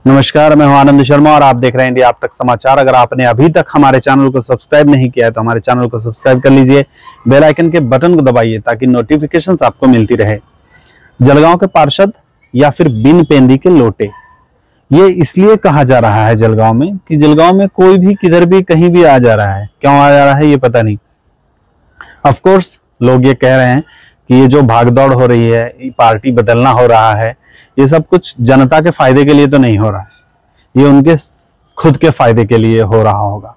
नमस्कार, मैं हूं आनंद शर्मा और आप देख रहे हैं इंडिया आप तक समाचार। अगर आपने अभी तक हमारे चैनल को सब्सक्राइब नहीं किया है तो हमारे चैनल को सब्सक्राइब कर लीजिए, बेल आइकन के बटन को दबाइए ताकि नोटिफिकेशंस आपको मिलती रहे। जलगांव के पार्षद या फिर बिन पेंदी के लोटे, ये इसलिए कहा जा रहा है जलगांव में कि जलगांव में कोई भी किधर भी कहीं भी आ जा रहा है। क्यों आ जा रहा है ये पता नहीं। ऑफकोर्स लोग ये कह रहे हैं कि ये जो भागदौड़ हो रही है, पार्टी बदलना हो रहा है, ये सब कुछ जनता के फायदे के लिए तो नहीं हो रहा है, ये उनके खुद के फायदे के लिए हो रहा होगा।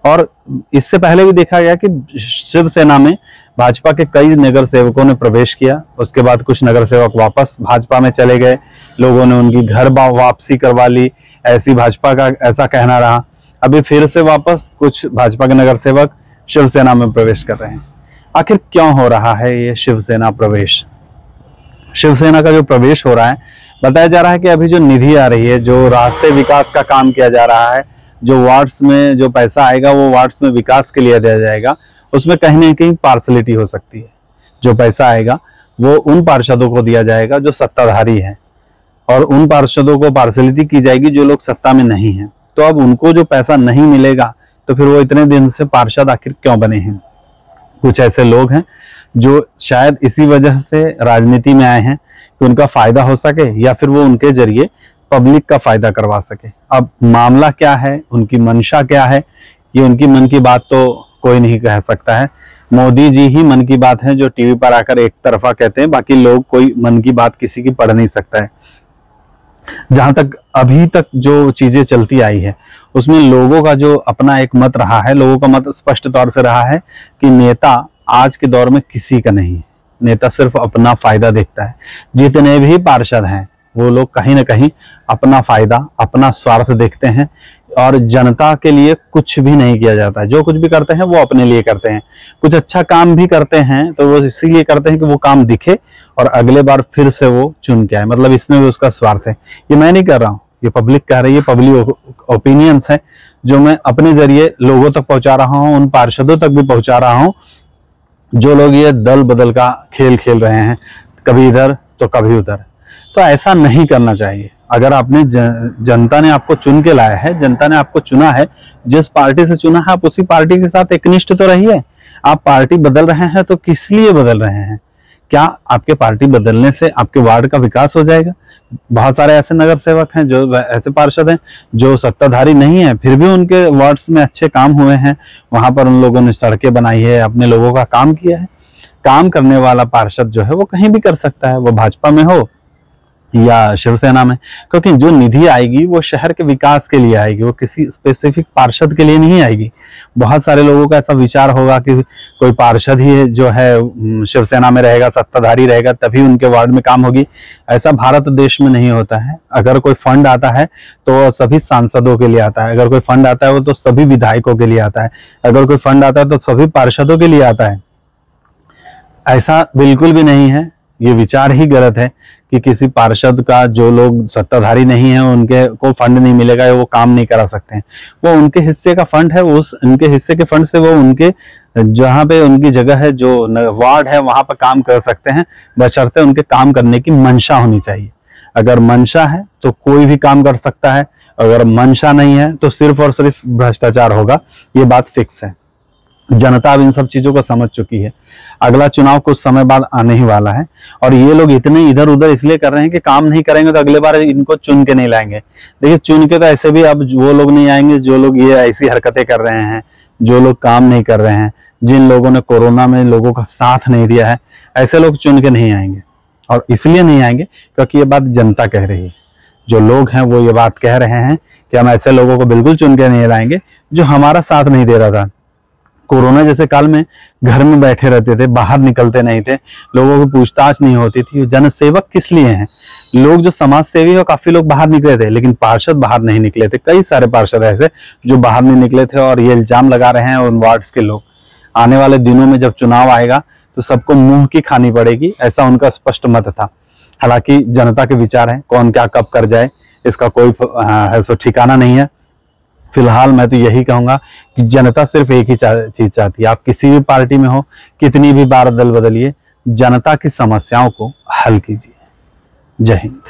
और इससे पहले भी देखा गया कि शिवसेना में भाजपा के कई नगर सेवकों ने प्रवेश किया, उसके बाद कुछ नगर सेवक वापस भाजपा में चले गए, लोगों ने उनकी घर वापसी करवा ली, ऐसी भाजपा का ऐसा कहना रहा। अभी फिर से वापस कुछ भाजपा के नगर सेवक शिवसेना में प्रवेश कर रहे हैं। आखिर क्यों हो रहा है ये शिवसेना प्रवेश? शिवसेना का जो प्रवेश हो रहा है, बताया जा रहा है कि अभी जो निधि आ रही है, जो रास्ते विकास का काम किया जा रहा है, जो वार्ड्स में जो पैसा आएगा वो वार्ड्स में विकास के लिए दिया जाएगा, उसमें कहीं ना कहीं पार्सलिटी हो सकती है। जो पैसा आएगा वो उन पार्षदों को दिया जाएगा जो सत्ताधारी हैं, और उन पार्षदों को पार्सलिटी की जाएगी जो लोग सत्ता में नहीं हैं। तो अब उनको जो पैसा नहीं मिलेगा तो फिर वो इतने दिन से पार्षद आखिर क्यों बने हैं? कुछ ऐसे लोग हैं जो शायद इसी वजह से राजनीति में आए हैं कि उनका फायदा हो सके या फिर वो उनके जरिए पब्लिक का फायदा करवा सके। अब मामला क्या है, उनकी मंशा क्या है, ये उनकी मन की बात तो कोई नहीं कह सकता है। मोदी जी ही मन की बात है जो टीवी पर आकर एक तरफा कहते हैं, बाकी लोग कोई मन की बात किसी की पढ़ नहीं सकता है। जहां तक अभी तक जो चीजें चलती आई है उसमें लोगों का जो अपना एक मत रहा है, लोगों का मत स्पष्ट तौर से रहा है कि नेता आज के दौर में किसी का नहीं है, नेता सिर्फ अपना फायदा देखता है। जितने भी पार्षद हैं वो लोग कहीं ना कहीं अपना फायदा, अपना स्वार्थ देखते हैं, और जनता के लिए कुछ भी नहीं किया जाता है। जो कुछ भी करते हैं वो अपने लिए करते हैं। कुछ अच्छा काम भी करते हैं तो वो इसीलिए करते हैं कि वो काम दिखे और अगले बार फिर से वो चुन के आए, मतलब इसमें भी उसका स्वार्थ है। ये मैं नहीं कर रहा हूँ, ये पब्लिक कह रही है, पब्लिक ओपिनियंस है जो मैं अपने जरिए लोगों तक पहुंचा रहा हूँ, उन पार्षदों तक भी पहुंचा रहा हूँ जो लोग ये दल बदल का खेल खेल रहे हैं, कभी इधर तो कभी उधर। तो ऐसा नहीं करना चाहिए। अगर आपने जनता ने आपको चुन के लाया है, जनता ने आपको चुना है, जिस पार्टी से चुना है आप उसी पार्टी के साथ एकनिष्ठ तो रहिए। आप पार्टी बदल रहे हैं तो किस लिए बदल रहे हैं? क्या आपके पार्टी बदलने से आपके वार्ड का विकास हो जाएगा? बहुत सारे ऐसे नगर सेवक हैं, जो ऐसे पार्षद हैं जो सत्ताधारी नहीं है, फिर भी उनके वार्ड्स में अच्छे काम हुए हैं। वहां पर उन लोगों ने सड़कें बनाई है, अपने लोगों का काम किया है। काम करने वाला पार्षद जो है वो कहीं भी कर सकता है, वो भाजपा में हो या शिवसेना में, क्योंकि जो निधि आएगी वो शहर के विकास के लिए आएगी, वो किसी स्पेसिफिक पार्षद के लिए नहीं आएगी। बहुत सारे लोगों का ऐसा विचार होगा कि कोई पार्षद ही जो है शिवसेना में रहेगा, सत्ताधारी रहेगा, तभी उनके वार्ड में काम होगी। ऐसा भारत देश में नहीं होता है। अगर कोई फंड आता है तो सभी सांसदों के लिए आता है, अगर कोई फंड आता है वो तो सभी विधायकों के लिए आता है, अगर कोई फंड आता है तो सभी पार्षदों के लिए आता है। ऐसा बिल्कुल भी नहीं है। ये विचार ही गलत है कि किसी पार्षद का, जो लोग सत्ताधारी नहीं है उनके को फंड नहीं मिलेगा या वो काम नहीं करा सकते हैं। वो उनके हिस्से का फंड है, उस उनके हिस्से के फंड से वो उनके जहाँ पे उनकी जगह है, जो वार्ड है, वहां पर काम कर सकते हैं, बशर्ते उनके काम करने की मंशा होनी चाहिए। अगर मंशा है तो कोई भी काम कर सकता है, अगर मंशा नहीं है तो सिर्फ और सिर्फ भ्रष्टाचार होगा। ये बात फिक्स है। जनता अब इन सब चीजों को समझ चुकी है। अगला चुनाव कुछ समय बाद आने ही वाला है, और ये लोग इतने इधर उधर इसलिए कर रहे हैं कि काम नहीं करेंगे तो अगले बार इनको चुन के नहीं लाएंगे। देखिए, चुन के तो ऐसे भी अब वो लोग नहीं आएंगे जो लोग ये ऐसी हरकतें कर रहे हैं, जो लोग काम नहीं कर रहे हैं, जिन लोगों ने कोरोना में लोगों का साथ नहीं दिया है, ऐसे लोग चुन के नहीं आएंगे। और इसलिए नहीं आएंगे क्योंकि ये बात जनता कह रही है। जो लोग हैं वो ये बात कह रहे हैं कि हम ऐसे लोगों को बिल्कुल चुन के नहीं लाएंगे जो हमारा साथ नहीं दे रहा था। कोरोना जैसे काल में घर में बैठे रहते थे, बाहर निकलते नहीं थे, लोगों को पूछताछ नहीं होती थी। जनसेवक किस लिए हैं? लोग जो समाज सेवी है काफी लोग बाहर निकले थे, लेकिन पार्षद बाहर नहीं निकले थे। कई सारे पार्षद ऐसे जो बाहर नहीं निकले थे, और ये इल्जाम लगा रहे हैं उन वार्ड्स के लोग। आने वाले दिनोो में जब चुनाव आएगा तो सबको मुंह की खानी पड़ेगी, ऐसा उनका स्पष्ट मत था। हालांकि जनता के विचार है, कौन क्या कब कर जाए इसका कोई सो ठिकाना नहीं है। फिलहाल मैं तो यही कहूंगा कि जनता सिर्फ एक ही चीज चाहती है। आप किसी भी पार्टी में हो, कितनी भी बार दल बदलिए, जनता की समस्याओं को हल कीजिए। जय हिंद।